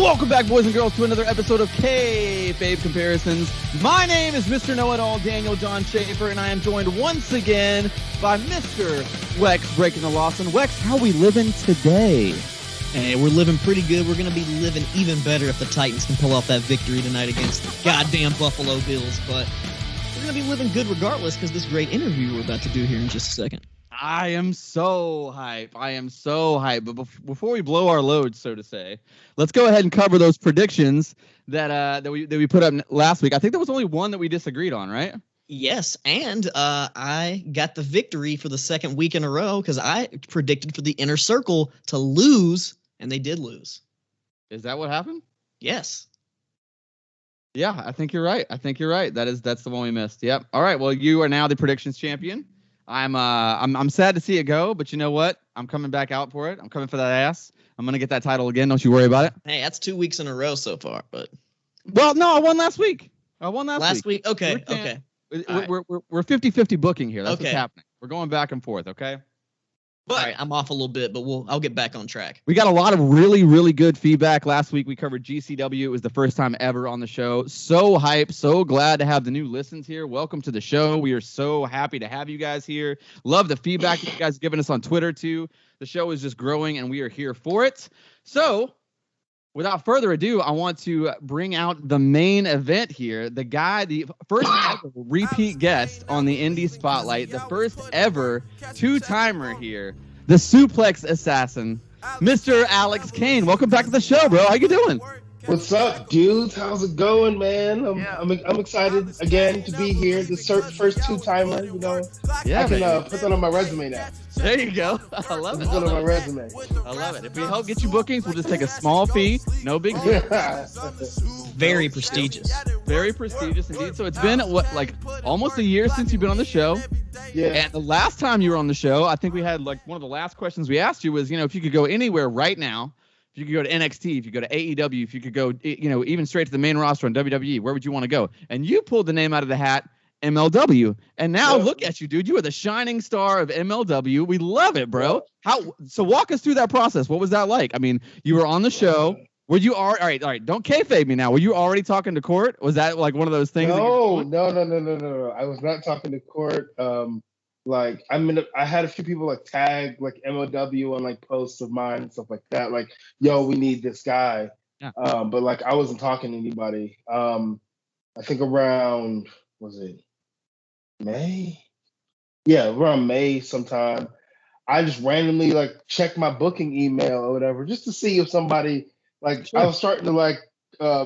Welcome back, boys and girls, to another episode of K-Babe Comparisons. My name is Mr. Knowitall, Daniel John Schafer, and I am joined once again by Mr. Wex, breaking the Lawson. Wex, how we living today? Hey, we're living pretty good. We're going to be living even better if the Titans can pull off that victory tonight against the goddamn Buffalo Bills. But we're going to be living good regardless because this great interview we're about to do here in just a second. I am so hype. But before we blow our load, so to say, let's go ahead and cover those predictions that we put up last week. I think there was only one that we disagreed on, right? Yes, and I got the victory for the second week in a row because I predicted for the Inner Circle to lose, and they did lose. Is that what happened? Yes. Yeah, I think you're right. That's the one we missed. Yep. All right. Well, you are now the predictions champion. I'm sad to see it go, but you know what? I'm coming back out for it. I'm coming for that ass. I'm gonna get that title again. Don't you worry about it. Hey, that's 2 weeks in a row so far, but well, no, I won last week. Last week. Okay. We're 50-50 booking here. That's what's happening. We're going back and forth. Okay. But, all right, I'm off a little bit, but I'll get back on track. We got a lot of really, really good feedback. Last week we covered GCW. It was the first time ever on the show. So hype. So glad to have the new listens here. Welcome to the show. We are so happy to have you guys here. Love the feedback that you guys have given us on Twitter too. The show is just growing and we are here for it. So without further ado, I want to bring out the main event here. The first ever repeat guest on the Indie Spotlight, the first ever two-timer here, the Suplex Assassin, Mr. Alex Kane. Welcome back to the show, bro. How you doing? What's up, dudes? How's it going, man? I'm excited again to be here. The first two-timer, you know. Yeah, I can put that on my resume now. There you go. I love it. Put it on my resume. I love it. If we help get you bookings, we'll just take a small fee. No big deal. Very prestigious. Very prestigious indeed. So it's been almost a year since you've been on the show. Yeah. And the last time you were on the show, I think we had one of the last questions we asked you was, if you could go anywhere right now, if you could go to NXT, if you could go to AEW, if you could go, even straight to the main roster on WWE, where would you want to go? And you pulled the name out of the hat, MLW. And now look at you, dude. You are the shining star of MLW. We love it, bro. So walk us through that process. What was that like? I mean, you were on the show. Were you all right? Don't kayfabe me now. Were you already talking to Court? Was that one of those things? No. I was not talking to Court. I had a few people tag MLW on posts of mine and stuff like that. Yo, we need this guy. Yeah. But I wasn't talking to anybody. I think around, was it May? Yeah, around May sometime. I just randomly checked my booking email or whatever just to see if somebody sure. I was starting to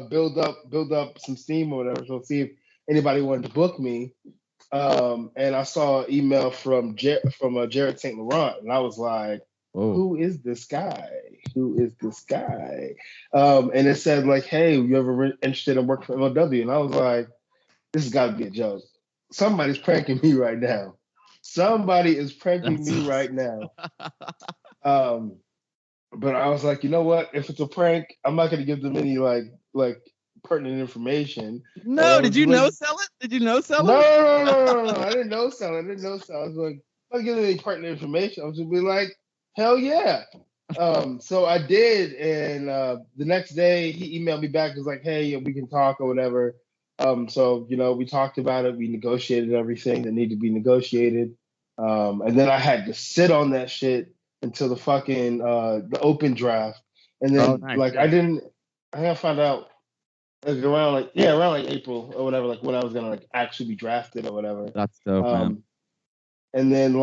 build up some steam or whatever. So see if anybody wanted to book me. And I saw an email from Jared St. Laurent, and I was like, whoa. Who is this guy? And it said hey, you ever interested in working for MLW? And I was like, this has got to be a joke. Somebody's pranking me right now. Somebody is pranking me right now. But I was like, you know what? If it's a prank, I'm not going to give them any pertinent information. No, did you no sell it? Did you no sell it? No. I didn't no sell it. I was like, I'm not giving any pertinent information. I was going to be like, hell yeah. So I did, and the next day he emailed me back. He was like, hey, we can talk or whatever. So we talked about it. We negotiated everything that needed to be negotiated. And then I had to sit on that shit until the fucking the open draft. And then nice. I found out around April or whatever, when I was gonna actually be drafted or whatever. That's dope, man. And then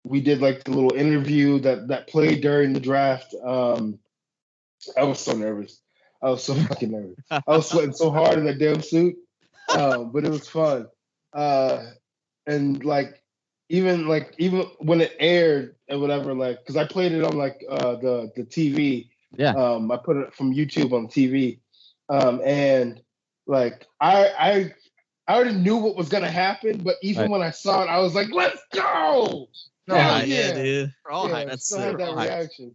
we did the little interview that played during the draft. I was so nervous. I was so fucking nervous. I was sweating so hard in that damn suit. But it was fun. And even when it aired and whatever, because I played it on the TV. Yeah. I put it from YouTube on TV. And I already knew what was gonna happen, but even when I saw it, I was like, "Let's go!" Yeah, dude. We're all hyped. That's that reaction.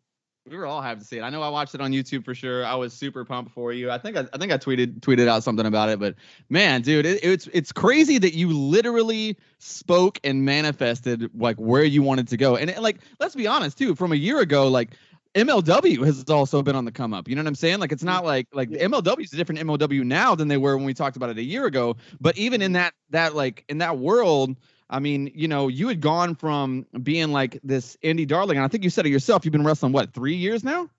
We were all hyped to see it. I know I watched it on YouTube for sure. I was super pumped for you. I think I tweeted out something about it. But man, dude, it's crazy that you literally spoke and manifested where you wanted to go. And let's be honest too. From a year ago, MLW has also been on the come up. You know what I'm saying? Like, it's not like the MLW is a different MLW now than they were when we talked about it a year ago. But even in that like in that world, I mean, you know, you had gone from being like this indie darling, and I think you said it yourself. You've been wrestling what, 3 years now?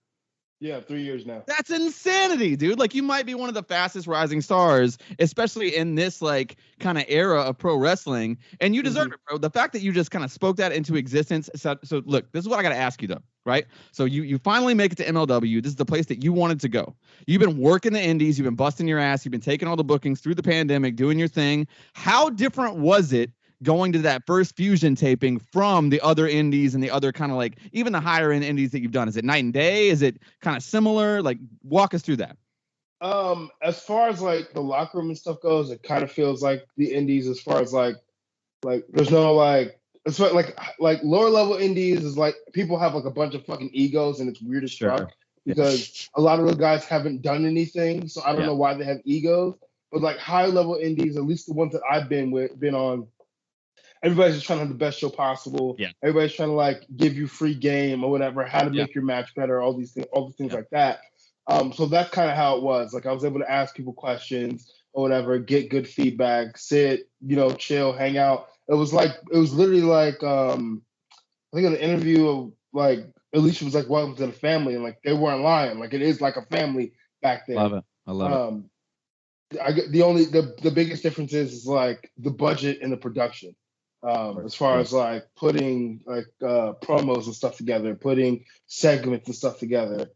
Yeah, 3 years now. That's insanity, dude. Like, you might be one of the fastest rising stars, especially in this like kind of era of pro wrestling, and you deserve it, bro. The fact that you just kind of spoke that into existence. So look, this is what I got to ask you though, right? So you finally make it to MLW. This is the place that you wanted to go. You've been working the indies. You've been busting your ass. You've been taking all the bookings through the pandemic, doing your thing. How different was it going to that first Fusion taping from the other indies and the other kind of like even the higher end indies that you've done? Is it night and day? Is it kind of similar? Like, walk us through that. As far as like the locker room and stuff goes, it kind of feels like the indies. As far as like there's no like, it's like lower level indies is like people have like a bunch of fucking egos, and it's weird as fuck because a lot of the guys haven't done anything, so I don't know why they have egos. But like high level indies, at least the ones that I've been on, everybody's just trying to have the best show possible. Yeah. Everybody's trying to like give you free game or whatever, how to make your match better, all these things like that. So that's kind of how it was. Like, I was able to ask people questions or whatever, get good feedback, sit, you know, chill, hang out. It was literally like, I think in the interview, like, Alicia was like, welcome to the family. And like, they weren't lying. Like, it is like a family back there. Love it. I love it. The biggest difference is like the budget and the production. As far as like putting like promos and stuff together, putting segments and stuff together.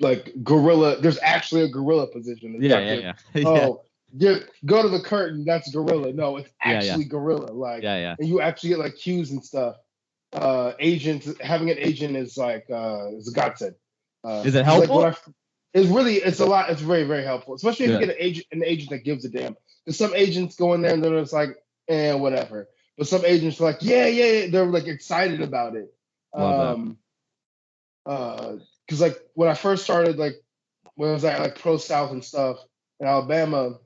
Like gorilla, there's actually a gorilla position. Oh, go to the curtain, that's gorilla. No, it's actually gorilla. Like, and you actually get like cues and stuff. Agents, having an agent is like is a godsend. Is it helpful? Like it's a lot. It's very, very helpful, especially if you get an agent that gives a damn. Because some agents go in there and they're just like, whatever. But some agents are like, yeah, they're like excited about it. Because like when I first started, like when I was at like Pro South and stuff in Alabama,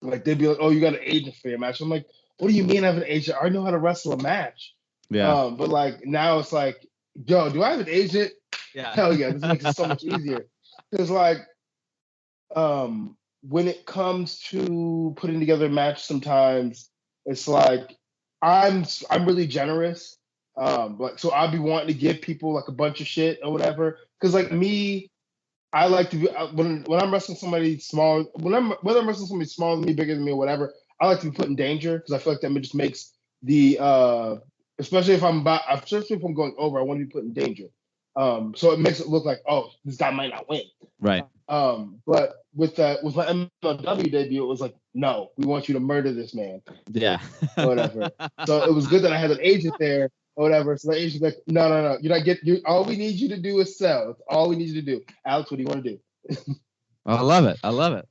like they'd be like, oh, you got an agent for your match. I'm like, what do you mean I have an agent? I already know how to wrestle a match. Yeah. But like now it's like, yo, do I have an agent? Yeah. Hell yeah, this makes it so much easier. Because like, when it comes to putting together a match, sometimes it's like I'm really generous. Like, so I'll be wanting to give people like a bunch of shit or whatever. Because like me, I like to be when I'm wrestling somebody small, whether I'm wrestling somebody smaller than me, bigger than me, or whatever, I like to be put in danger because I feel like that just makes the especially if I'm going over, I want to be put in danger. So it makes it look like, oh, this guy might not win. Right. But with my MLW debut, it was like, no, we want you to murder this man. Yeah. Or whatever. So it was good that I had an agent there or whatever. So the agent's like, no. All we need you to do is sell. That's all we need you to do. Alex, what do you want to do? I love it.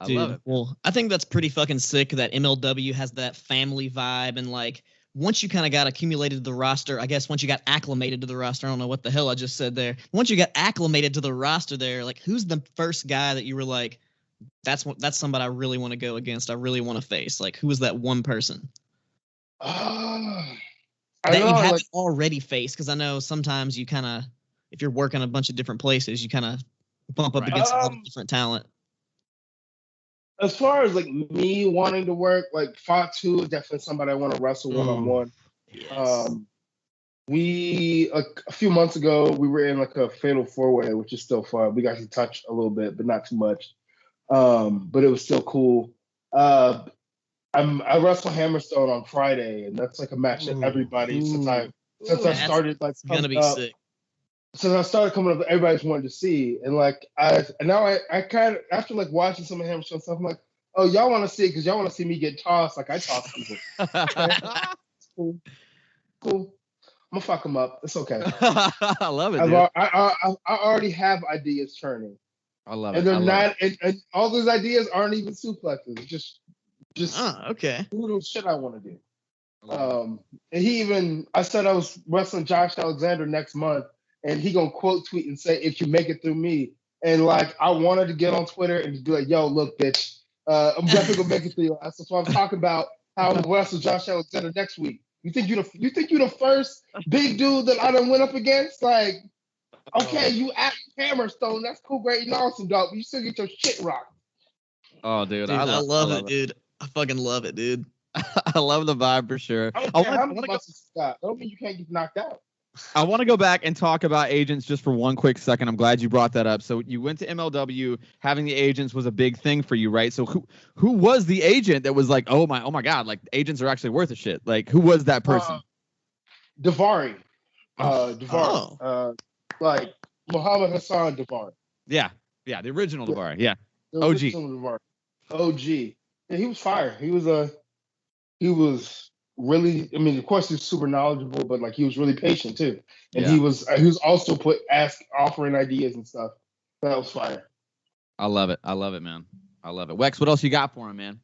Dude, well, I think that's pretty fucking sick that MLW has that family vibe, and like once you kind of got accumulated to the roster, I guess once you got acclimated to the roster, I don't know what the hell I just said there. Once you got acclimated to the roster there, like who's the first guy that you were like, that's somebody I really want to go against, I really want to face? Like, who was that one person that you haven't already faced? Because I know sometimes you kind of, if you're working a bunch of different places, you kind of bump up against a lot of different talent. As far as like me wanting to work, like Fatu is definitely somebody I want to wrestle one-on-one. Yes. We a few months ago we were in like a fatal 4-way, which is still fun. We got to touch a little bit, but not too much. But it was still cool. I wrestle Hammerstone on Friday, and that's like a match that everybody since I started like gonna be sick. Since I started coming up, everybody's wanted to see, and like I kind of after like watching some of Hammerstone stuff, I'm like, oh, y'all want to see it because y'all want to see me get tossed like I toss people. Cool. I'm gonna fuck them up. It's okay. I love it. Dude. I already have ideas churning. I love it. And they're not, and all those ideas aren't even suplexes. Just okay. Little shit I want to do. And I said I was wrestling Josh Alexander next month, and he gonna quote tweet and say, if you make it through me. And like, I wanted to get on Twitter and just be like, yo, look, bitch, I'm definitely gonna make it through you. That's what I'm talking about, how I'm wrestle Josh Alexander next week. You think you the first big dude that I done went up against? Like, okay, you at Hammerstone, that's cool, great, and awesome, dog. But you still get your shit rocked. Oh, dude, I love it, it. dude. I fucking love it, dude. I love the vibe for sure. I don't care how many buses you got. I don't mean you can't get knocked out. I want to go back and talk about agents just for one quick second. I'm glad you brought that up. So you went to MLW. Having the agents was a big thing for you, right? So who was the agent that was like, oh my God, like agents are actually worth a shit? Like who was that person? Davari. Oh. Like Muhammad Hassan Davari. Yeah, the original Davari. Yeah, The OG. original Davari. OG. Yeah, he was fire. He was really, I mean, of course he's super knowledgeable, but like he was really patient too. And he was also offering ideas and stuff. That was fire. I love it, man. I love it. Wex, what else you got for him, man?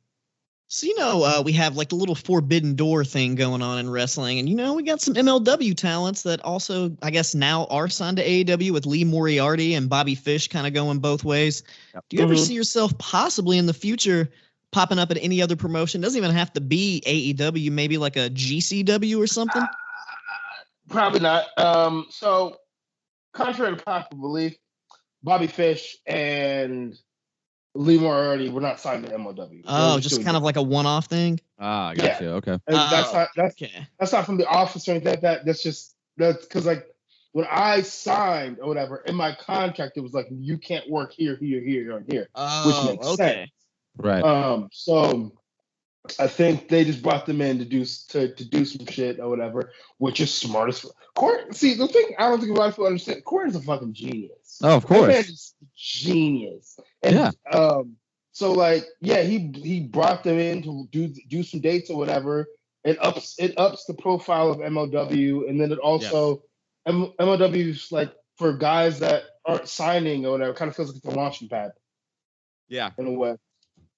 So, we have like the little forbidden door thing going on in wrestling. And, we got some MLW talents that also, I guess, now are signed to AEW with Lee Moriarty and Bobby Fish kind of going both ways. Yep. Do you ever see yourself possibly in the future popping up at any other promotion? Doesn't even have to be AEW, maybe like a GCW or something? Probably not. So, contrary to popular belief, Bobby Fish and Lee Moriarty were not signed to MLW. Oh, just kind of like a one-off thing? Ah, I got you. Okay. That's not from the office or anything like that. That's because like when I signed or whatever, in my contract, it was like, you can't work here, or here, which makes sense. Right. So I think they just brought them in to do some shit or whatever, which is smart as fuck. See, the thing I don't think a lot of people understand, Corey's a fucking genius. Oh, of course. That man is genius. And, so like, yeah, he brought them in to do some dates or whatever. It ups the profile of MLW, and then it also MLW's like for guys that aren't signing or whatever, kind of feels like it's a launching pad. Yeah. In a way.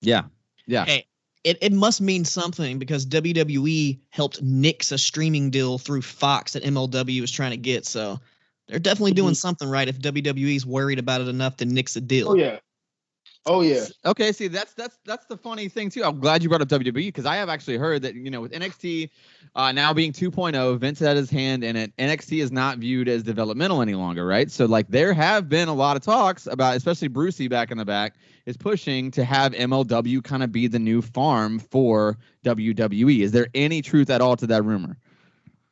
Yeah. Hey, it must mean something because WWE helped nix a streaming deal through Fox that MLW was trying to get. So they're definitely doing something right if WWE's worried about it enough to nix a deal. Oh yeah. Okay, see that's the funny thing too. I'm glad you brought up WWE because I have actually heard that with NXT now being 2.0, Vince had his hand in it. NXT is not viewed as developmental any longer, right? So like there have been a lot of talks about, especially Brucey back in the back is pushing to have MLW kind of be the new farm for WWE. Is there any truth at all to that rumor?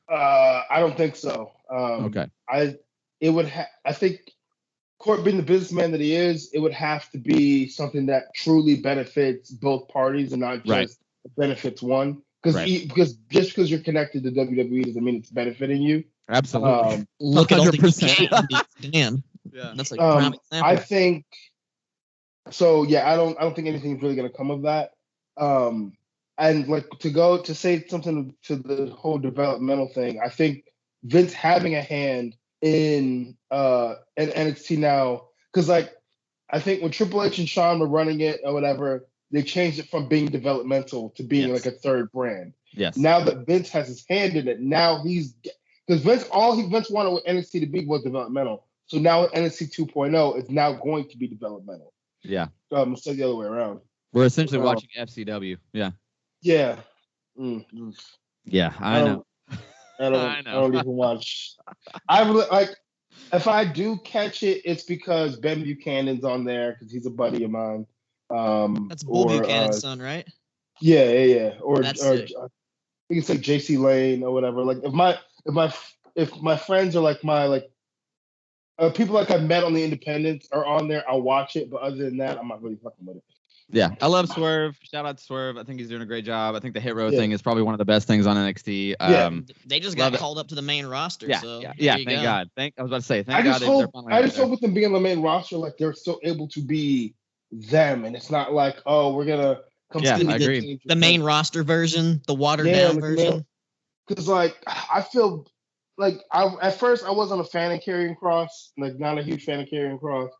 I don't think so. Okay. I think Court being the businessman that he is, it would have to be something that truly benefits both parties and not just benefits one. Because just because you're connected to WWE doesn't mean it's benefiting you. Absolutely. Look at all the damn. Yeah. That's like prime example. I think so. Yeah, I don't think anything's really going to come of that. And like to say something to the whole developmental thing, I think Vince having a hand in NXT now, because like I think when Triple H and Shawn were running it or whatever, they changed it from being developmental to being like a third brand. Yes. Now that Vince has his hand in it, now because Vince wanted with NXT to be was developmental. So now with NXT 2.0, it's now going to be developmental. Yeah. Instead of the other way around. We're essentially watching FCW. Yeah. Yeah. Yeah, I know. I don't even watch. I really like. If I do catch it, it's because Ben Buchanan's on there because he's a buddy of mine. That's Bull Buchanan's son, right? Yeah. Or That's you can say JC Lane or whatever. Like if my friends are like people like I've met on the independents are on there, I'll watch it. But other than that, I'm not really fucking with it. Yeah, I love Swerve. Shout out to Swerve. I think he's doing a great job. I think the Hit Row thing is probably one of the best things on NXT. They just got called up to the main roster. Yeah, so thank God. I was about to say, I just hope with them being on the main roster, like they're still able to be them, and it's not like, oh, we're gonna come. Yeah, I agree. The main roster version, the watered down version. Because like I feel like at first I wasn't a fan of Karrion Kross, like not a huge fan of Karrion Kross.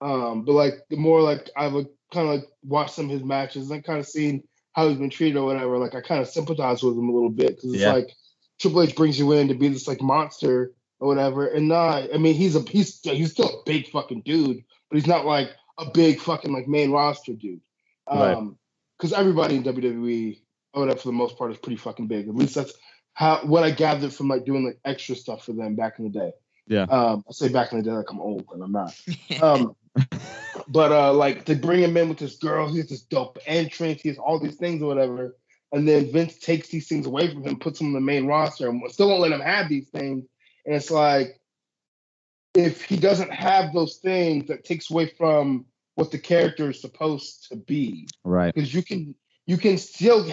But like the more like I would kind of like watch some of his matches and kind of seen how he's been treated or whatever, like I kind of sympathize with him a little bit because it's like Triple H brings you in to be this like monster or whatever, and I mean he's still a big fucking dude, but he's not like a big fucking like main roster dude. Because everybody in WWE or whatever for the most part is pretty fucking big. At least that's what I gathered from like doing like extra stuff for them back in the day. Yeah. I say back in the day like I'm old, and I'm not. But like to bring him in with this girl, he has this dope entrance, he has all these things or whatever, and then Vince takes these things away from him, puts him on the main roster, and still won't let him have these things. And it's like, if he doesn't have those things, that takes away from what the character is supposed to be. Right. Because you can still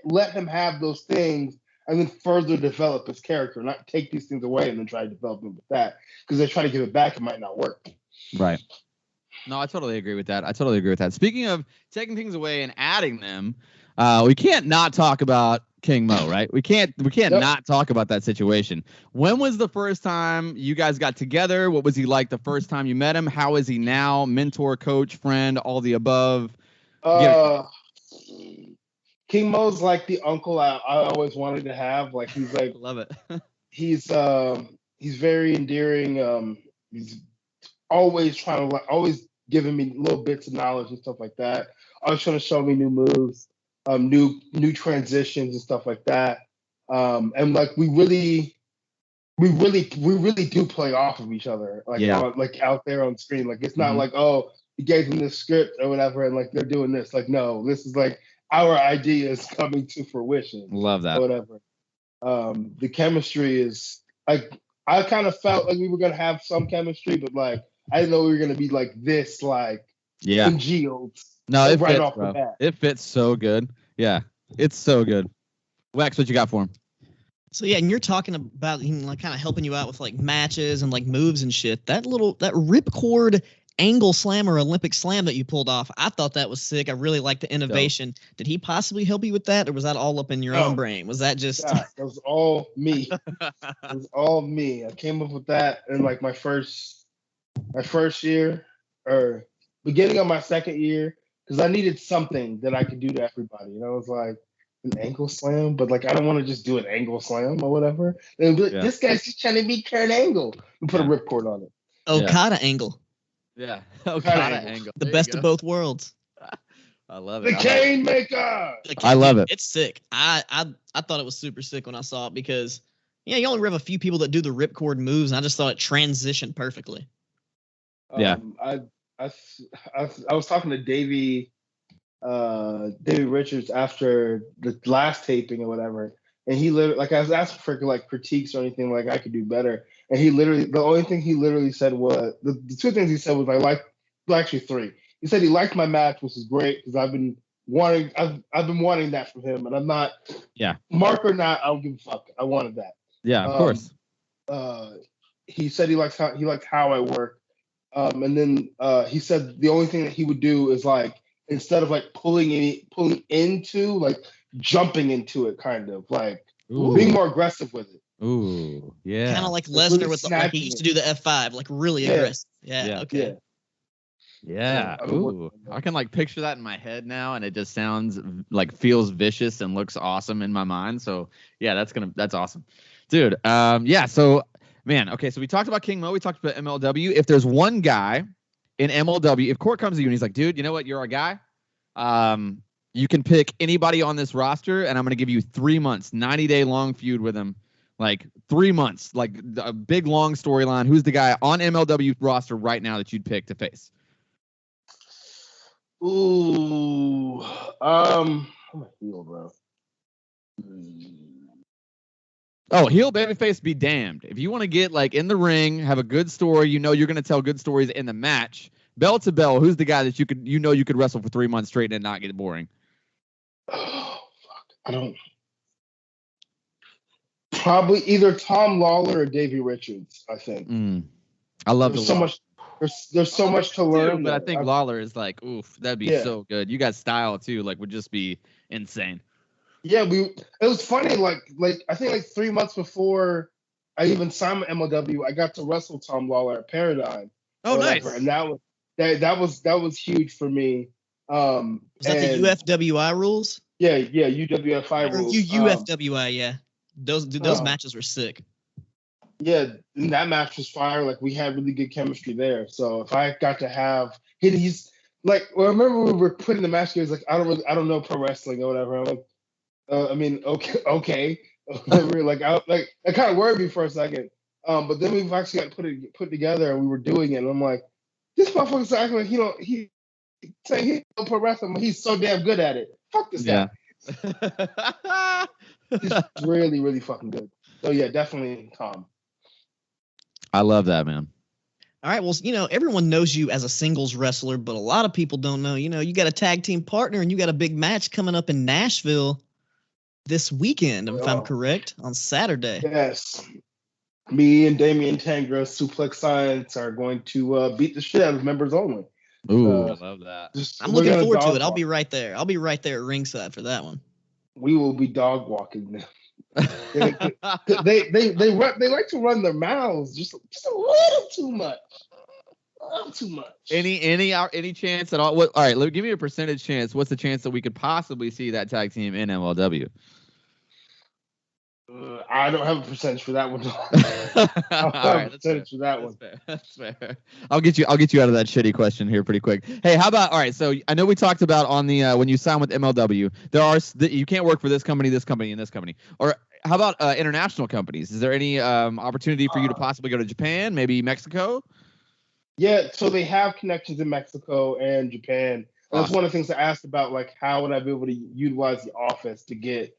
let him have those things and then further develop his character, not take these things away and then try to develop him with that. Because they try to give it back, it might not work. Right. No, I totally agree with that. Speaking of taking things away and adding them, we can't not talk about King Mo, right? We can't not talk about that situation. When was the first time you guys got together? What was he like the first time you met him? How is he now? Mentor, coach, friend, all the above? King Mo's like the uncle I always wanted to have. Like he's like, love it. he's very endearing. He's always trying to always giving me little bits of knowledge and stuff like that. Always trying to show me new moves, new transitions and stuff like that. And like we really do play off of each other. Like like out there on screen. Like it's not like, oh, you gave them this script or whatever, and like they're doing this. Like no, this is like our ideas coming to fruition. Love that. Or whatever. The chemistry is like, I kind of felt like we were gonna have some chemistry, but like I didn't know we were gonna be like this, like congealed. No, it right fits, off bro. the bat. It fits so good. Yeah, it's so good. Wex, what you got for him? So yeah, and you're talking about him like kind of helping you out with like matches and like moves and shit. That ripcord angle slam or Olympic slam that you pulled off, I thought that was sick. I really liked the innovation. Dope. Did he possibly help you with that, or was that all up in your own brain? Was that just? Yeah, that was all me. It was all me. I came up with that in like my first year or beginning of my second year, because I needed something that I could do to everybody. And I was like, an ankle slam, but like I don't want to just do an angle slam or whatever. And be like, this guy's just trying to beat Kurt Angle and put a ripcord on it. Okada angle. Yeah, Okada angle. The best of both worlds. I love it. The Kane maker. I love it. It's sick. I thought it was super sick when I saw it because you only have a few people that do the ripcord moves, and I just thought it transitioned perfectly. Yeah. I was talking to Davey Richards after the last taping or whatever, and he literally, like, I was asking for like critiques or anything like I could do better, and the only thing he literally said was the two things he said was actually three. He said he liked my match, which is great because I've been wanting that from him, and I'm not mark or not, I don't give a fuck. I wanted that. Yeah, of course. He said he liked how I work, and then he said the only thing that he would do is like, instead of like pulling into, like jumping into it, kind of like being more aggressive with it. Ooh, yeah. Kind of like Lesnar really with like he used to do the F5, like really aggressive. Yeah. Okay. Yeah. Ooh. I can like picture that in my head now, and it just sounds like feels vicious and looks awesome in my mind. So yeah, that's awesome, dude. So man, okay. So we talked about King Mo. We talked about MLW. If there's one guy in MLW, if Court comes to you and he's like, dude, you know what? You're our guy. You can pick anybody on this roster, and I'm going to give you 3 months, 90-day long feud with him. Like 3 months, like a big long storyline. Who's the guy on MLW roster right now that you'd pick to face? Ooh, I'm a heel, bro. Oh, heel babyface be damned. If you want to get like in the ring, have a good story, you're going to tell good stories in the match. Bell to bell, who's the guy that you could wrestle for 3 months straight and not get boring? Oh, fuck. I don't. Probably either Tom Lawler or Davey Richards, I think. I love there's so much. There's so much to learn, but I think Lawler is like, oof, that'd be so good. You got style too, like would just be insane. Yeah, it was funny. Like I think like 3 months before I even signed with MLW, I got to wrestle Tom Lawler at Paradigm. Oh, nice! And that was huge for me. Was that the UFWI rules? Yeah, UWFI rules. UFWI, yeah. Those matches were sick. Yeah, and that match was fire. Like we had really good chemistry there. So if I got to have he's like, well, I remember we were putting the match together. He's like, I don't know pro wrestling or whatever. I'm like, I mean, okay. like it kind of worried me for a second. But then we've actually got put together and we were doing it. And I'm like, this motherfucker's acting like he saying he don't pro wrestling, but he's so damn good at it. Fuck this guy. He's really, really fucking good. So yeah, definitely Tom. I love that, man. All right, well, everyone knows you as a singles wrestler, but a lot of people don't know. You got a tag team partner, and you got a big match coming up in Nashville this weekend, if I'm correct, on Saturday. Yes. Me and Damian Tangra, Suplex Science, are going to beat the shit out of members only. Ooh, I love that. I'm looking forward to it. I'll be right there. I'll be right there at ringside for that one. We will be dog walking them. they like to run their mouths just a little too much. Any chance at all? All right, give me a percentage chance. What's the chance that we could possibly see that tag team in MLW? I don't have a percentage for that one. That's fair. I'll get you out of that shitty question here pretty quick. Hey, how about, all right, so I know we talked about on the when you sign with MLW, you can't work for this company, and this company. Or how about international companies? Is there any opportunity for you to possibly go to Japan, maybe Mexico? Yeah, so they have connections in Mexico and Japan. Awesome. That's one of the things I asked about, like, how would I be able to utilize the office to get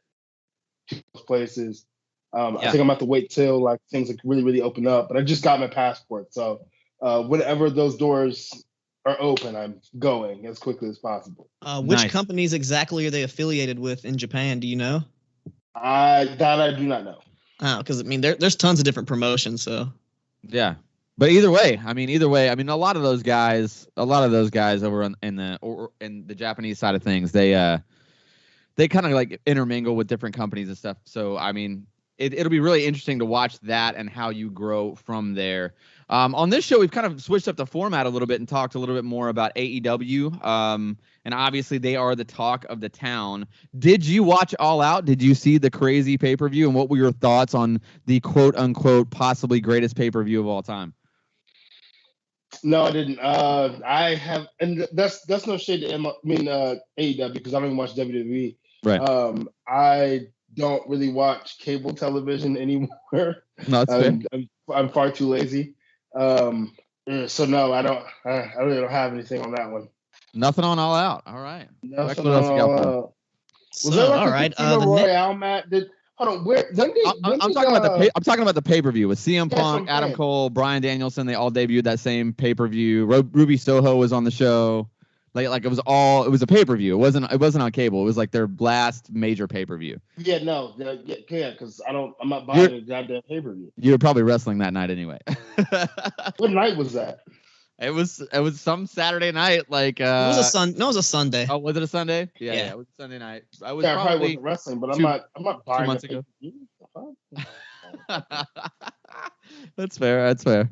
to those places. I think I'm going to have to wait till like things like really, really open up. But I just got my passport. So whenever those doors are open, I'm going as quickly as possible. Which companies exactly are they affiliated with in Japan? Do you know? I do not know. Oh, because there's tons of different promotions. So yeah. But either way, a lot of those guys over in the Japanese side of things, they kind of like intermingle with different companies and stuff. So, it'll be really interesting to watch that and how you grow from there. On this show, we've kind of switched up the format a little bit and talked a little bit more about AEW. And obviously, they are the talk of the town. Did you watch All Out? Did you see the crazy pay-per-view? And what were your thoughts on the quote-unquote possibly greatest pay-per-view of all time? No, I didn't. I have, and that's no shade to AEW because I don't even watch WWE. Right. I don't really watch cable television anymore. No, that's fair. I'm far too lazy. So no, I really don't have anything on that one. Nothing on All Out. All right. Nothing on All Out. Was there like all right. Royale match? Hold on. I'm talking about the pay-per-view with CM Punk, Adam Cole, Bryan Danielson. They all debuted that same pay-per-view. Ruby Soho was on the show. Like it was a pay-per-view. It wasn't on cable. It was like their last major pay-per-view. Yeah, no, because I'm not buying a goddamn pay-per-view. You were probably wrestling that night anyway. What night was that? It was some Saturday night. Like it was a Sunday. Oh, was it a Sunday? Yeah, it was a Sunday night. I probably wasn't wrestling, but I'm not buying 2 months ago. That's fair.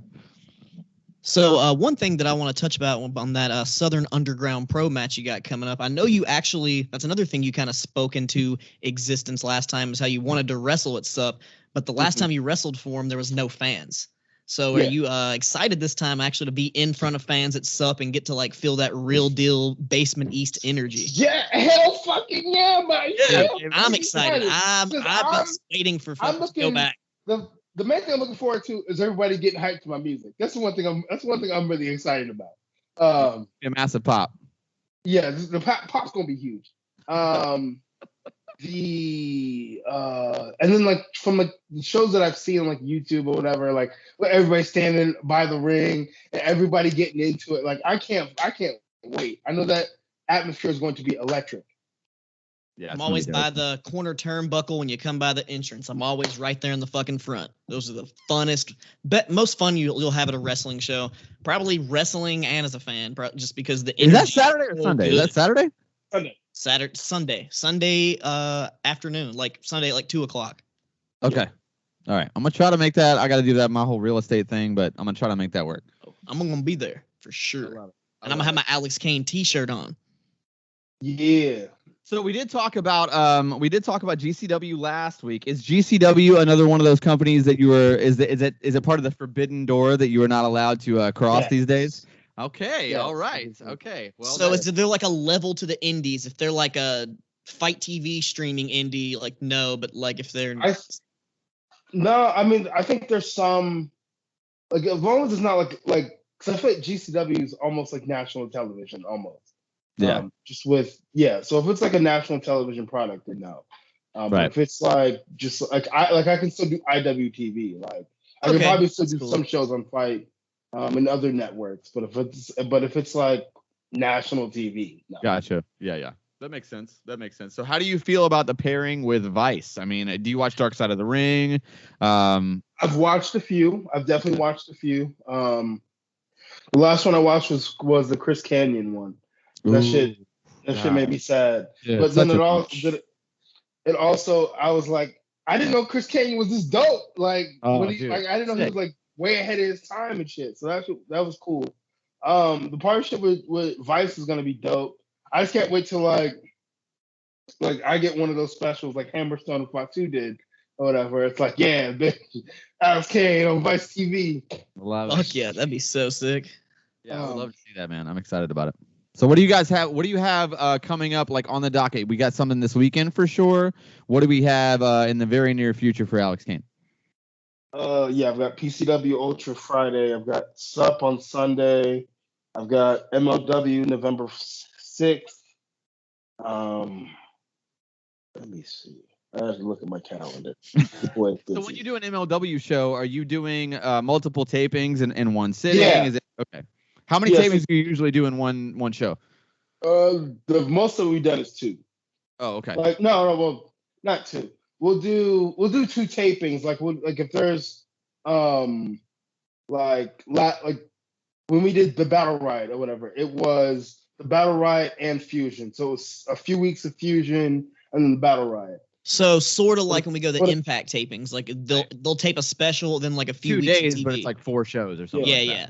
So one thing that I want to touch about on that Southern Underground Pro match you got coming up, I know you actually, that's another thing you kind of spoke into existence last time, is how you wanted to wrestle at SUP, but the last time you wrestled for him, there was no fans. So are you excited this time actually to be in front of fans at SUP and get to like feel that real deal Basement East energy? Yeah, hell fucking yeah, man. Yeah, I'm excited. I've been waiting for folks to go back. The main thing I'm looking forward to is everybody getting hyped to my music. That's one thing I'm really excited about. A massive pop. Yeah, the pop's gonna be huge. And then like from like the shows that I've seen on like YouTube or whatever, like everybody standing by the ring and everybody getting into it. Like I can't wait. I know that atmosphere is going to be electric. Yeah, I'm always by the corner turnbuckle when you come by the entrance. I'm always right there in the fucking front. Those are the funnest, most fun you'll have at a wrestling show. Probably wrestling and as a fan, just because the energy. Is that Saturday or Sunday? Is that Saturday? Sunday afternoon, like Sunday, like 2:00. Okay. All right. I'm going to try to make that. I got to do that, my whole real estate thing, but I'm going to try to make that work. I'm going to be there for sure. And I'm going to have my Alex Kane t-shirt on. Yeah. So we did talk about GCW last week. Is GCW another one of those companies that is it part of the forbidden door that you are not allowed to cross these days? Okay, all right. Okay. Well, so is there like a level to the indies? If they're like a Fight TV streaming indie, like no, but like if they're I mean, I think there's some like as long as it's not like because I feel like GCW is almost like national television almost. Yeah. So if it's like a national television product, then no. Right. But if it's like just like I can still do IWTV. Like I can probably still do some shows on Fight and other networks. But if it's like national TV, no. Gotcha. Yeah. That makes sense. So how do you feel about the pairing with Vice? I mean, do you watch Dark Side of the Ring? I've watched a few. I've definitely watched a few. The last one I watched was the Chris Canyon one. That shit made me sad. Yeah, but then it also I was like, I didn't know Chris Canyon was this dope. Like I didn't know he was like way ahead of his time and shit. So that was cool. The partnership with Vice is gonna be dope. I just can't wait till like I get one of those specials like Hammerstone and Fatu did or whatever. It's like, yeah, bitch, Alex Kane on Vice TV. Love it. Fuck yeah, that'd be so sick. Yeah, I would love to see that, man. I'm excited about it. So what do you guys have? What do you have coming up like on the docket? We got something this weekend for sure. What do we have in the very near future for Alex Kane? Yeah, I've got PCW Ultra Friday. I've got SUP on Sunday. I've got MLW November 6th. Let me see. I have to look at my calendar. So when you do an MLW show, are you doing multiple tapings in one sitting? Yeah. Is it okay? How many tapings do you usually do in one show? The most that we've done is 2. Oh, okay. Like well, not 2. We'll do 2 tapings. Like if there's like when we did the Battle Riot or whatever, it was the Battle Riot and Fusion. So it was a few weeks of Fusion and then the Battle Riot. So sort of like when we go to the Impact tapings, like they'll tape a special, then like a few 2 days, but it's like 4 shows or something. Yeah.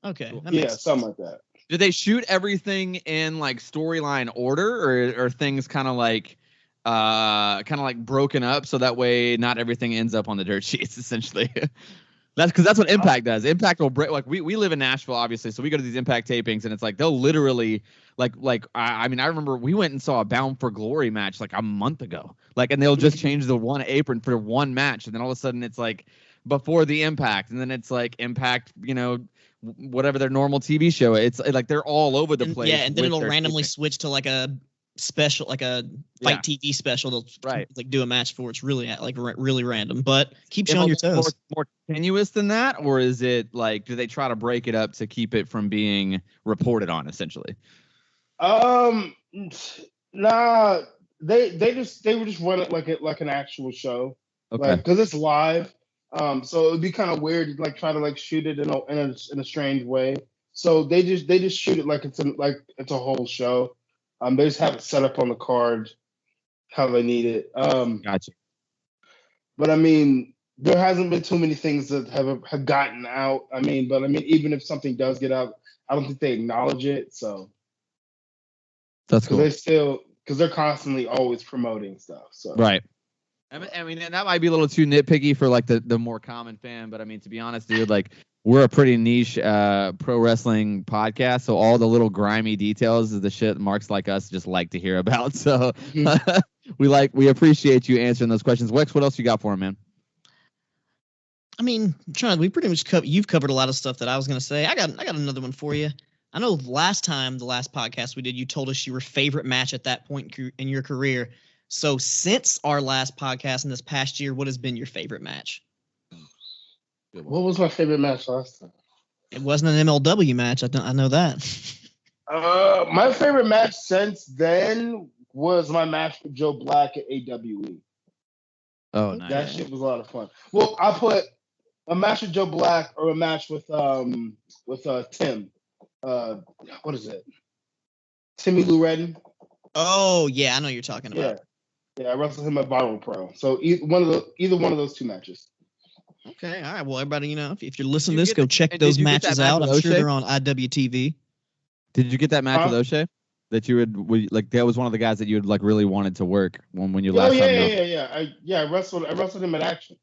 Okay. Cool. Something like that. Do they shoot everything in like storyline order, or things kind of like broken up so that way not everything ends up on the dirt sheets essentially? That's what Impact does. Impact will break. Like we live in Nashville, obviously, so we go to these Impact tapings, and it's like they'll literally I mean, I remember we went and saw a Bound for Glory match like a month ago, and they'll just change the one apron for one match, and then all of a sudden it's like before the Impact, and then it's like Impact, whatever their normal TV show. It's like they're all over the place. Yeah, and then it'll randomly switch to like a special, like a Fight TV special. They'll like do a match for. It's really really random, but keeps you on your toes. More tenuous than that, or is it like do they try to break it up to keep it from being reported on essentially? Nah, they would just run it like an actual show, okay? Because it's live. So it would be kind of weird to try to shoot it in a strange way. So they just shoot it like it's a whole show. They just have it set up on the card how they need it. Gotcha. But I mean, there hasn't been too many things that have gotten out. I mean, even if something does get out, I don't think they acknowledge it. So that's cool. Because they're constantly always promoting stuff. So right. I mean, and that might be a little too nitpicky for the more common fan, but I mean, to be honest, dude, we're a pretty niche pro wrestling podcast, so all the little grimy details is the shit marks like us just like to hear about. So we appreciate you answering those questions. Wex, what else you got for him, man? I mean, we pretty much you've covered a lot of stuff that I was gonna say. I got another one for you. I know the last podcast we did, you told us your favorite match at that point in your career. So since our last podcast in this past year, what has been your favorite match? What was my favorite match last time? It wasn't an MLW match. I know that. My favorite match since then was my match with Joe Black at AWE. Oh, nice. That shit was a lot of fun. Well, I put a match with Joe Black or a match with Tim. What is it? Timmy Lou Redden. Oh yeah, I know what you're talking about. Yeah, I wrestled him at Viral Pro. So either one of those 2 matches. Okay, all right. Well, everybody, if you're listening to this, go check those matches out. I'm sure they're on IWTV. Did you get that match with O'Shea? That you would that was one of the guys that you had really wanted to work when you last time. Yeah. I wrestled him at Action.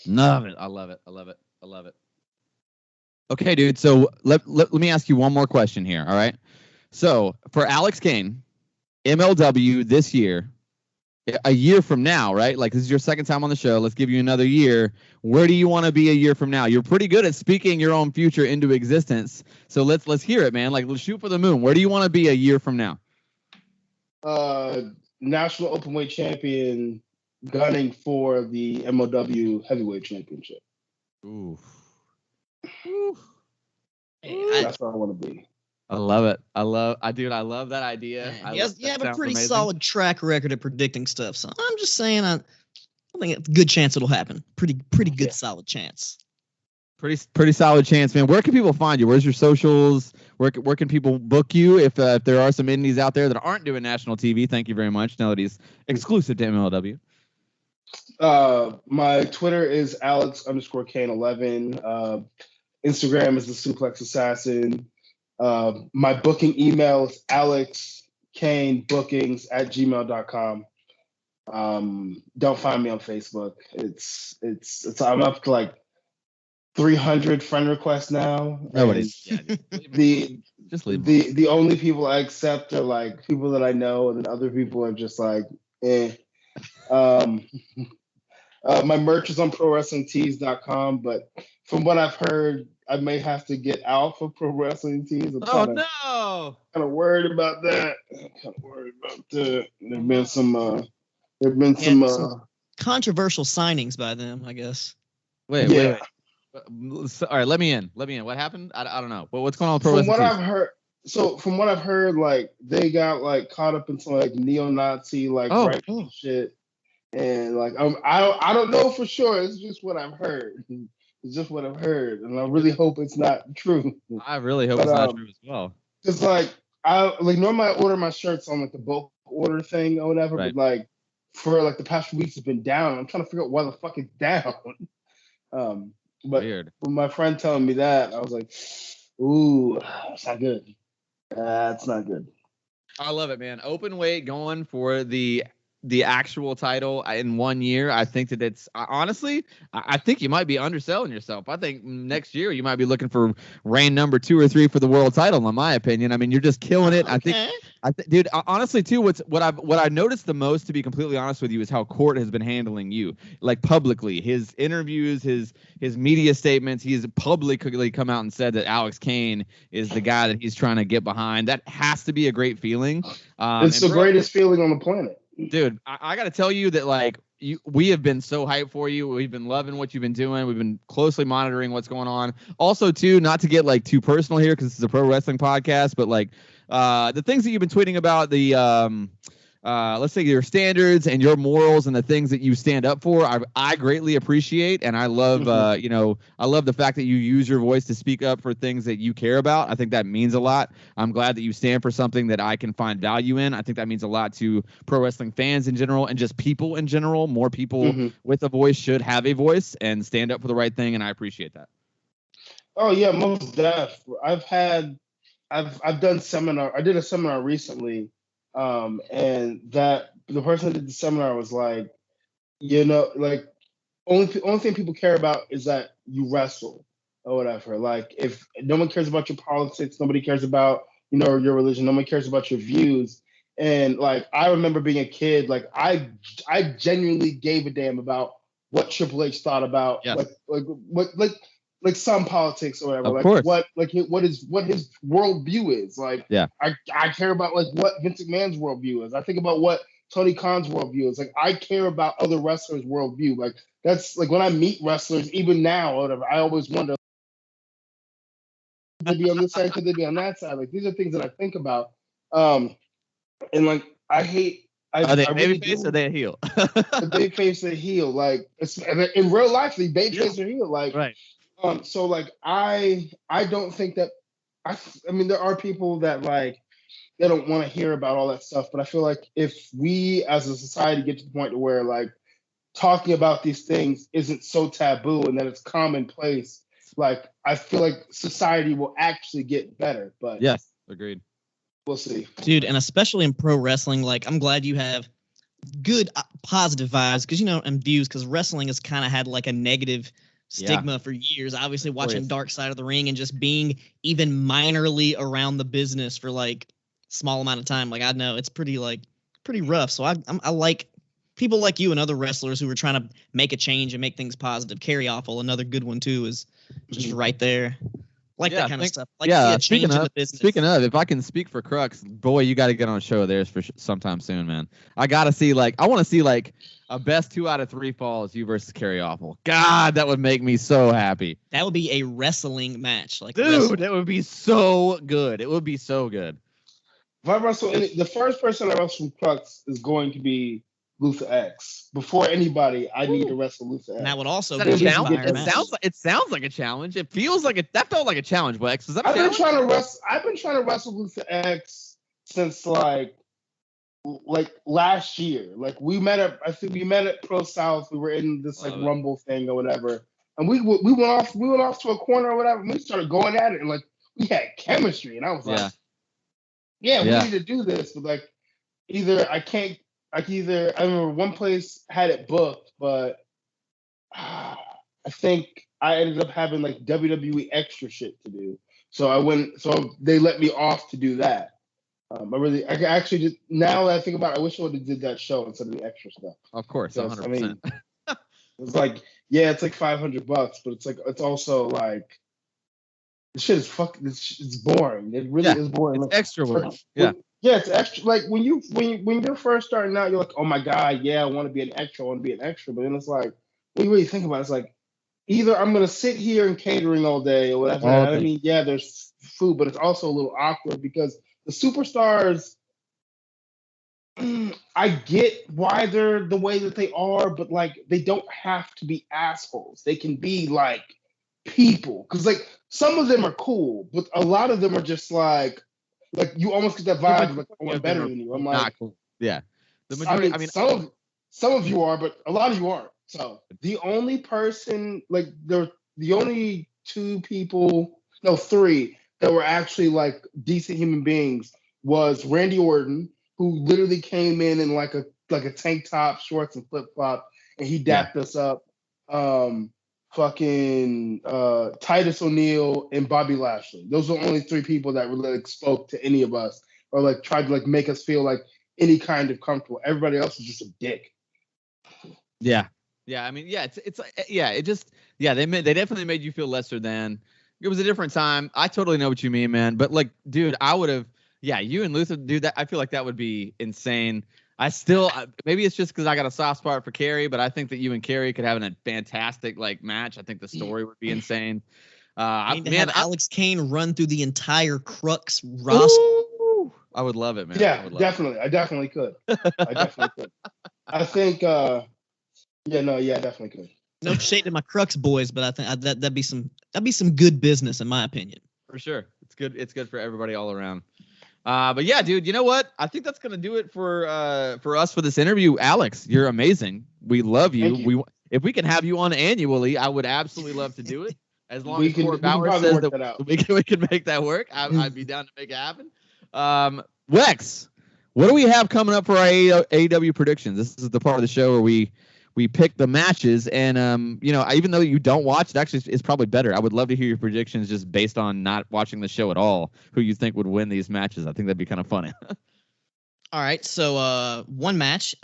Love it. I love it. Okay, dude. So let me ask you one more question here. All right. So for Alex Kane, MLW this year, a year from now, right? Like, this is your second time on the show. Let's give you another year. Where do you want to be a year from now? You're pretty good at speaking your own future into existence. So let's hear it, man. Like, let's shoot for the moon. Where do you want to be a year from now? National openweight champion, gunning for the MLW heavyweight championship. Ooh. That's where I want to be. I love it. I love that idea. You have a pretty solid track record at predicting stuff. So I'm just saying, I think it's a good chance it'll happen. Pretty good, solid chance. Pretty solid chance, man. Where can people find you? Where's your socials? Where can people book you if there are some indies out there that aren't doing national TV? Thank you very much. Now that he's exclusive to MLW. My Twitter is Alex_Kane11. Instagram is the Suplex Assassin. My booking email is alexkanebookings@gmail.com. Don't find me on Facebook. It's I'm up to like 300 friend requests now. Nobody's just leave the only people I accept are like people that I know, and then other people are just like, eh. My merch is on ProWrestlingTees.com, but from what I've heard, I may have to get out for Pro Wrestling Tees. No! Kind of worried about that. There've been some controversial signings by them, I guess. Wait. All right, let me in. What happened? I don't know. What's going on with Pro Wrestling Tees? From what I've heard, like they got like caught up in some like neo-Nazi shit, and like I don't know for sure. It's just what I've heard. And I really hope it's not true. I really hope it's not true as well. Because normally I order my shirts on like the bulk order thing or whatever, right. But like for like the past few weeks it's been down. I'm trying to figure out why the fuck it's down. But weird. With my friend telling me that, I was like, ooh, it's not good. It's not good. I love it, man. Open weight going for the actual title in 1 year. I think that it's honestly, I think you might be underselling yourself. I think next year you might be looking for reign number 2 or 3 for the world title, in my opinion. I mean, you're just killing it. Okay. I think, dude, honestly too, what I noticed the most, to be completely honest with you, is how Court has been handling you, like publicly. His interviews, his media statements, he's publicly come out and said that Alex Kane is the guy that he's trying to get behind. That has to be a great feeling. It's the greatest feeling on the planet. Dude, I got to tell you that, like, we have been so hyped for you. We've been loving what you've been doing. We've been closely monitoring what's going on. Also, too, not to get, like, too personal here because this is a pro wrestling podcast, but, like, the things that you've been tweeting about, the let's say your standards and your morals and the things that you stand up for, I greatly appreciate. And I love, I love the fact that you use your voice to speak up for things that you care about. I think that means a lot. I'm glad that you stand for something that I can find value in. I think that means a lot to pro wrestling fans in general and just people in general. More people with a voice should have a voice and stand up for the right thing. And I appreciate that. Oh yeah, most def. I've done seminar. I did a seminar recently. And that the person that did the seminar was like, like only thing people care about is that you wrestle or whatever. Like if no one cares about your politics, nobody cares about, your religion, no one cares about your views. And like, I remember being a kid, like I genuinely gave a damn about what Triple H thought about like some politics or whatever. Of like course. what his worldview is. Like I care about like what Vince McMahon's worldview is. I think about what Tony Khan's worldview is. Like I care about other wrestlers' worldview. Like that's like when I meet wrestlers, even now or whatever, I always wonder, could they be on this side, could they be on that side? Like these are things that I think about. And like I hate. Are they babyface or they a heel? They face a heel. Like in real life, they babyface or heel. Like right. So like I don't think that I mean there are people that like they don't want to hear about all that stuff, but I feel like if we as a society get to the point where like talking about these things isn't so taboo and that it's commonplace, like I feel like society will actually get better. But yes, agreed. We'll see. Dude, and especially in pro wrestling, like I'm glad you have good positive vibes because and views because wrestling has kind of had like a negative stigma for years. Obviously watching Dark Side of the Ring and just being even minorly around the business for like small amount of time. Like I know it's pretty rough. So I like people like you and other wrestlers who are trying to make a change and make things positive. Carry Awful, another good one too, is just right there. Like that kind of stuff. Like to see a change in the business. Speaking of, if I can speak for Crux, boy, you got to get on a show of theirs for sometime soon, man. I got to see I want to see a best 2 out of 3 falls, you versus Carry Awful. God, that would make me so happy. That would be a wrestling match, dude. That would be so good. It would be so good. If I wrestle, the first person I wrestle from Crux is going to be Luther X. Before anybody, I need to wrestle Luther X. And that would also be a challenge. It sounds like a challenge. It feels like that felt like a challenge, Wex. I've been trying to wrestle Luther X since like last year. Like we met at Pro South. We were in this Rumble thing or whatever. And we went off to a corner or whatever. And we started going at it and we had chemistry. And I was like, we need to do this. But I remember one place had it booked, but I think I ended up having WWE extra shit to do. So they let me off to do that. Now that I think about it, I wish I would have did that show instead of the extra stuff. Of course, 100%. I mean, it's it's like $500, but it's also this shit is it's boring. It really is boring. It's extra work. Yeah, it's extra. Like when you're first starting out, you're like, oh my god, yeah, I want to be an extra. But then it's like, when you really think about it, it's like either I'm gonna sit here in catering all day or whatever. I mean, yeah, there's food, but it's also a little awkward because the superstars, I get why they're the way that they are, but they don't have to be assholes. They can be people, because some of them are cool, but a lot of them are just you almost get that vibe of I'm better than you. I'm not cool. Yeah. The majority, I mean some of you are, but a lot of you aren't. So the only person, the only 2 people, no, 3 that were actually decent human beings was Randy Orton, who literally came in a tank top, shorts, and flip flop, and he dapped us up. Titus O'Neil and Bobby Lashley. Those are the only 3 people that really spoke to any of us or tried to make us feel any kind of comfortable. Everybody else is just a dick. Yeah. I mean, they definitely made you feel lesser than. It was a different time. I totally know what you mean, man. But dude, I would have. Yeah, you and Luther do that. I feel like that would be insane. Maybe it's just because I got a soft spot for Carrie, but I think that you and Carrie could have a fantastic match. I think the story would be insane. Alex Kane run through the entire Crux roster. I would love it, man. Yeah, definitely. I definitely could. I think. Definitely could. No shade to my Crux boys, but I think that'd be some good business in my opinion. For sure, it's good. It's good for everybody all around. But yeah, dude, you know what? I think that's gonna do it for us for this interview. Alex, you're amazing. We love you. If we can have you on annually, I would absolutely love to do it. As long as Court Bauer says that we can make that work, I'd be down to make it happen. Wex, what do we have coming up for our AEW predictions? This is the part of the show where we pick the matches, and even though you don't watch, it actually is probably better. I would love to hear your predictions just based on not watching the show at all. Who you think would win these matches? I think that'd be kind of funny. All right, so one match.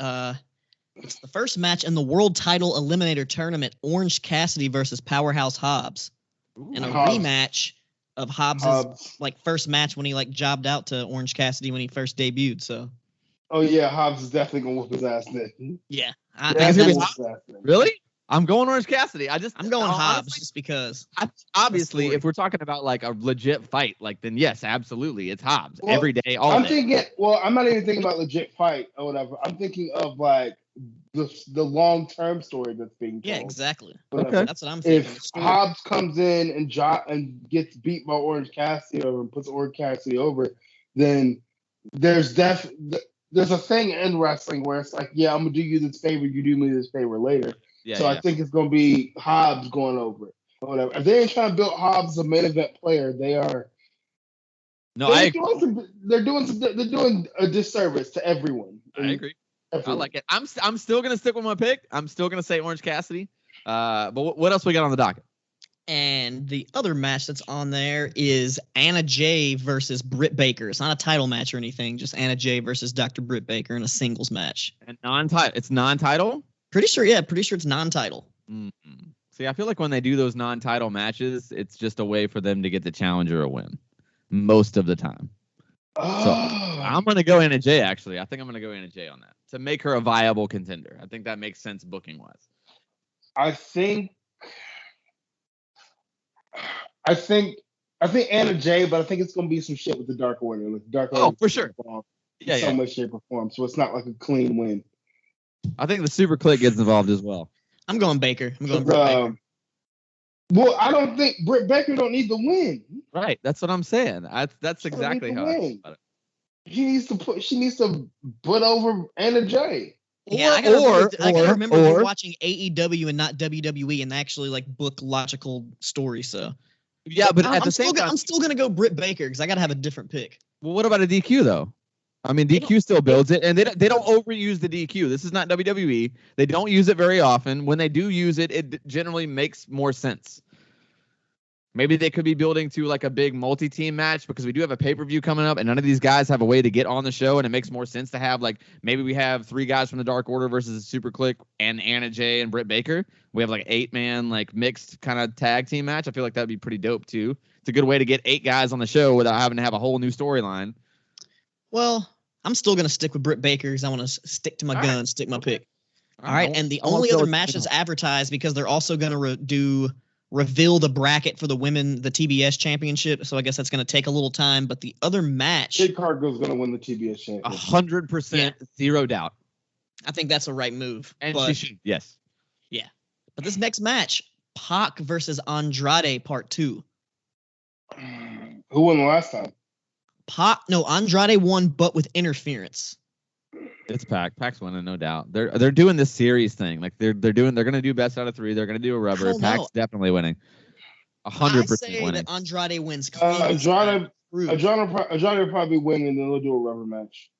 It's the first match in the World Title Eliminator Tournament: Orange Cassidy versus Powerhouse Hobbs, and a rematch of Hobbs' first match when he jobbed out to Orange Cassidy when he first debuted. So. Oh yeah, Hobbs is definitely gonna whoop his ass then. Yeah. Really? I'm going Orange Cassidy. I'm going Hobbs just because. Obviously, if we're talking about a legit fight, then yes, absolutely, it's Hobbs every day, all day. I'm not even thinking about legit fight or whatever. I'm thinking of the long-term story that's being told. Yeah, exactly. Okay. That's what I'm thinking. If Hobbs comes in and gets beat by Orange Cassidy over and puts Orange Cassidy over, then there's a thing in wrestling where it's I'm gonna do you this favor, you do me this favor later. I think it's gonna be Hobbs going over it or whatever. If they ain't trying to build Hobbs a main event player, they are. No, they're doing a disservice to everyone. I agree. Everyone. I like it. I'm still gonna stick with my pick. I'm still gonna say Orange Cassidy. But what else we got on the docket? And the other match that's on there is Anna Jay versus Brit Baker. It's not a title match or anything, just Anna Jay versus Dr. Brit Baker in a singles match. And non-title. It's non-title? Pretty sure it's non-title. Mm-hmm. See, I feel like when they do those non-title matches, it's just a way for them to get the challenger a win most of the time. Oh. So I'm going to go Anna Jay, actually. I think I'm going to go Anna Jay on that to make her a viable contender. I think that makes sense booking-wise. I think Anna Jay, but I think it's going to be some shit with the Dark Order. Like Dark Order. Oh, for sure. In some way, shape, or form. So it's not like a clean win. I think the Super Click gets involved as well. I'm going Baker. I'm going Brit Baker. Well, I don't think Brit Baker don't need the win. Right. That's what I'm saying. That's exactly how I feel about it. She needs to put over Anna Jay. Yeah, I gotta remember we're watching AEW and not WWE and actually like book logical stories. So yeah, but at the same time, I'm still gonna go Brit Baker because I gotta have a different pick. Well, what about a DQ though? I mean, DQ still builds it, and they don't overuse the DQ. This is not WWE. They don't use it very often. When they do use it, it generally makes more sense. Maybe they could be building to like a big multi-team match because we do have a pay-per-view coming up and none of these guys have a way to get on the show, and it makes more sense to have like maybe we have 3 guys from the Dark Order versus the Super Click and Anna Jay and Brit Baker. We have like 8-man like mixed kind of tag team match. I feel like that'd be pretty dope too. It's a good way to get 8 guys on the show without having to have a whole new storyline. Well, I'm still going to stick with Brit Baker because I want to stick to my gun, stick my pick. All right, and the only other match that's advertised because they're also going to reveal the bracket for the women, the TBS championship. So I guess that's going to take a little time. But the other match, Jade Cargill's going to win the TBS championship. 100%, zero doubt. I think that's a right move. And she should, yes. Yeah. But this next match, Pac versus Andrade Part 2. Who won the last time? Andrade won, but with interference. It's Pac. Pac's winning, no doubt. They're doing this series thing. Like they're gonna do best out of 3. They're gonna do a rubber. Pac's definitely winning. 100% winning. That Andrade wins. Andrade will probably win, and then they'll do a rubber match.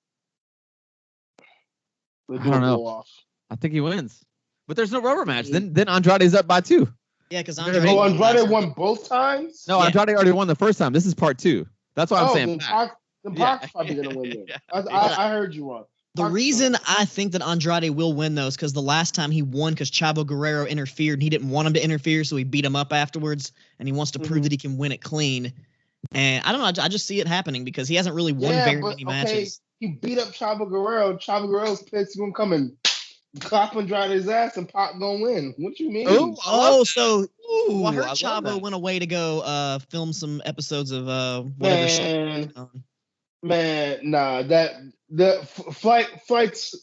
I don't know. I think he wins, but there's no rubber match. Then Andrade's up by 2. Yeah, because Andrade won both times. No, Andrade already won the first time. This is part 2. That's why I'm saying Pac. Pac's probably gonna win. I heard you wrong. The reason I think that Andrade will win, though, is because the last time he won because Chavo Guerrero interfered, and he didn't want him to interfere, so he beat him up afterwards, and he wants to prove that he can win it clean. And I don't know, I just see it happening because he hasn't really won very many matches. He beat up Chavo Guerrero. Chavo Guerrero's pissed. He's going to come and clap Andrade's ass, and Pac going to win. What you mean? I heard Chavo went away to go film some episodes of whatever show. Man, nah, the flights,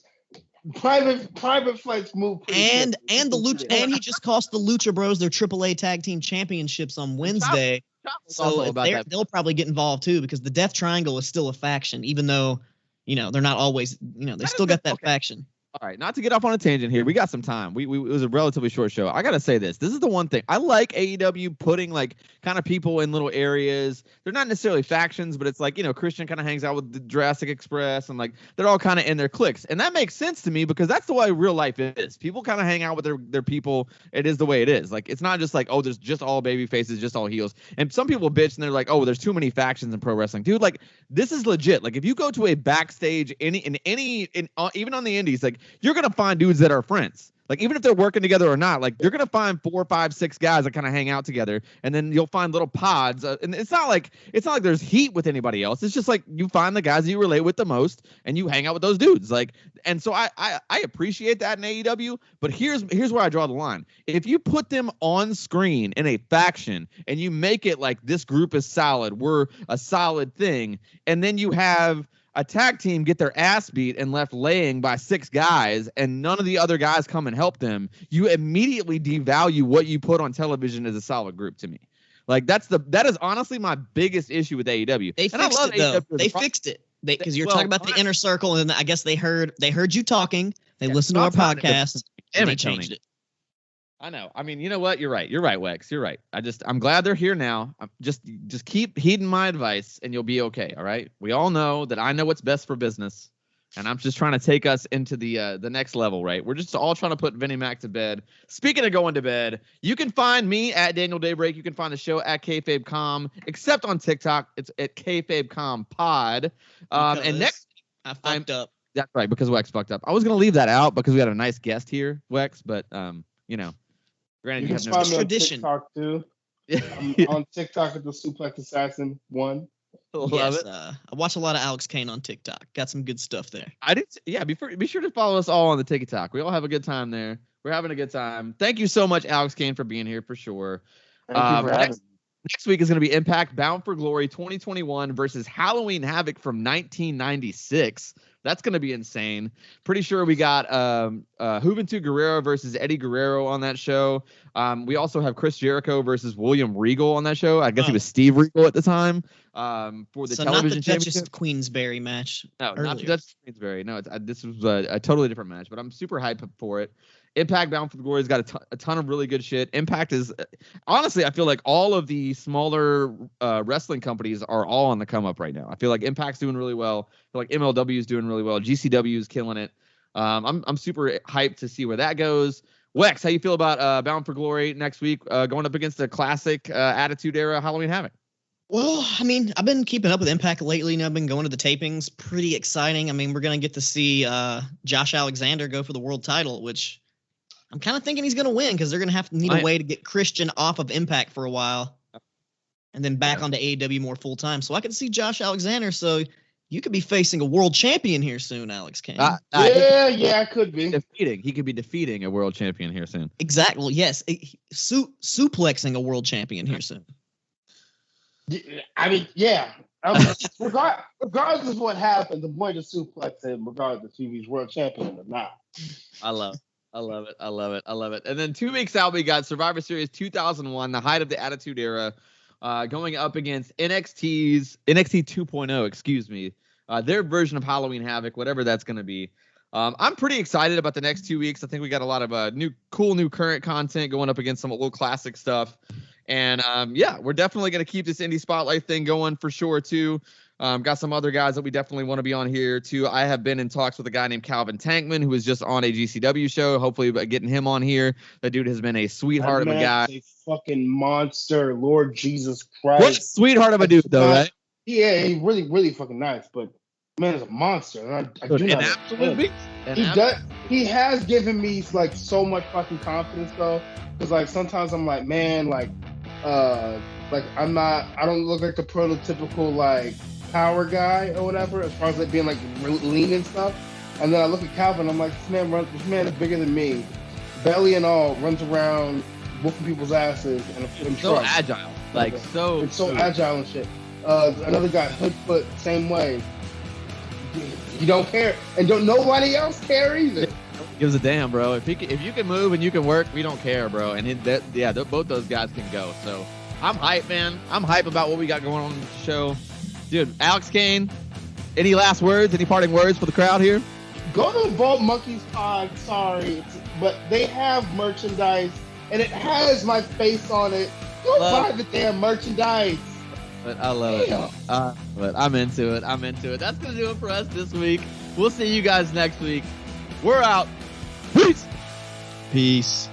private flights move. And he just cost the Lucha Bros their AAA Tag Team Championships on Wednesday. So they'll probably get involved too because the Death Triangle is still a faction, even though they're not always they still got that faction. All right, not to get off on a tangent here. We got some time. It was a relatively short show. I got to say this. This is the one thing. I like AEW putting like kind of people in little areas. They're not necessarily factions, but it's like, Christian kind of hangs out with the Jurassic Express and like they're all kind of in their cliques. And that makes sense to me because that's the way real life is. People kind of hang out with their people. It is the way it is. Like it's not just like, oh, there's just all baby faces, just all heels. And some people bitch and they're like, oh, there's too many factions in pro wrestling. Dude, like this is legit. Like if you go to a backstage even on the indies, like you're going to find dudes that are friends. Like, even if they're working together or not, like, you're going to find 4, 5, 6 guys that kind of hang out together. And then you'll find little pods. And it's not like there's heat with anybody else. It's just like you find the guys that you relate with the most and you hang out with those dudes. Like, and so I appreciate that in AEW. But here's where I draw the line. If you put them on screen in a faction and you make it like this group is solid, we're a solid thing, and then you have a tag team get their ass beat and left laying by 6 guys and none of the other guys come and help them, you immediately devalue what you put on television as a solid group to me. Like that is honestly my biggest issue with AEW. They fixed it though. They fixed it. Because you're talking about the inner circle, and I guess they heard you talking. They listened to our podcast and they changed it. I know. I mean, you know what? You're right. You're right, Wex. You're right. I'm glad they're here now. Just keep heeding my advice and you'll be okay. All right. We all know that I know what's best for business. And I'm just trying to take us into the next level, right? We're just all trying to put Vinnie Mac to bed. Speaking of going to bed, you can find me at Daniel Daybreak. You can find the show at KayfabeCom, except on TikTok. It's at KayfabeCom Pod. And next, I fucked up. That's right, because Wex fucked up. I was gonna leave that out because we had a nice guest here, Wex, but granted, you you can have no find me on tradition. TikTok too. I'm on TikTok at the Suplex Assassin 1. Love it. I watch a lot of Alex Kane on TikTok. Got some good stuff there. I did. Yeah, be sure to follow us all on the TikTok. We all have a good time there. We're having a good time. Thank you so much, Alex Kane, for being here for sure. Thank you for having me. Next week is going to be Impact Bound for Glory 2021 versus Halloween Havoc from 1996. That's going to be insane. Pretty sure we got Juventud Guerrero versus Eddie Guerrero on that show. We also have Chris Jericho versus William Regal on that show. I guess he was Steve Regal at the time for the television not the Duchess championship. of Queensberry match. No, earlier. not the Duchess of Queensberry. No, this was a totally different match, but I'm super hyped for it. Impact Bound for the Glory has got a ton of really good shit. Impact is, honestly, I feel like all of the smaller wrestling companies are all on the come up right now. I feel like Impact's doing really well. I feel like MLW is doing really well. GCW is killing it. I'm super hyped to see where that goes. Wex, how you feel about Bound for Glory next week going up against the classic Attitude Era Halloween Havoc? Well, I mean, I've been keeping up with Impact lately, and I've been going to the tapings. Pretty exciting. I mean, we're going to get to see Josh Alexander go for the world title, which I'm kind of thinking he's going to win because they're going to have to need a way to get Christian off of Impact for a while and then back onto AEW more full time. So I could see Josh Alexander. So you could be facing a world champion here soon, Alex Kane. Yeah, I could be. He could be defeating a world champion here soon. Exactly. Yes. Suplexing a world champion here soon. I mean, yeah. Regardless of what happens, I'm going to suplex him regardless if he's world champion or not. I love it. And then 2 weeks out, we got Survivor Series 2001, the height of the Attitude Era, going up against NXT 2.0, excuse me, their version of Halloween Havoc, whatever that's going to be. I'm pretty excited about the next 2 weeks. I think we got a lot of new current content going up against some old classic stuff. And we're definitely going to keep this indie spotlight thing going for sure too. Got some other guys that we definitely want to be on here too. I have been in talks with a guy named Calvin Tankman, who was just on a GCW show. Hopefully getting him on here. That dude has been a sweetheart of a guy. A fucking monster, Lord Jesus Christ. What a sweetheart of a dude though, right? Yeah, he's really, really fucking nice, but man is a monster. And I do not absolutely. He has given me like so much fucking confidence though. Because like sometimes I'm like, man, like I don't look like the prototypical like power guy or whatever, as far as like being like lean and stuff. And then I look at Calvin, I'm like, this man is bigger than me, belly and all, runs around whooping people's asses and so agile, like so agile and shit. Another guy, Hoodfoot, same way. You don't care, and don't nobody else care either. Gives a damn, bro. If you can move and you can work, we don't care, bro. And both those guys can go. So I'm hyped, man. I'm hyped about what we got going on in the show. Dude, Alex Kane, any last words, any parting words for the crowd here? Go to Vault Monkeys Pod, sorry, but they have merchandise, and it has my face on it. Go buy the damn merchandise. But I love it. But I'm into it. That's going to do it for us this week. We'll see you guys next week. We're out. Peace. Peace.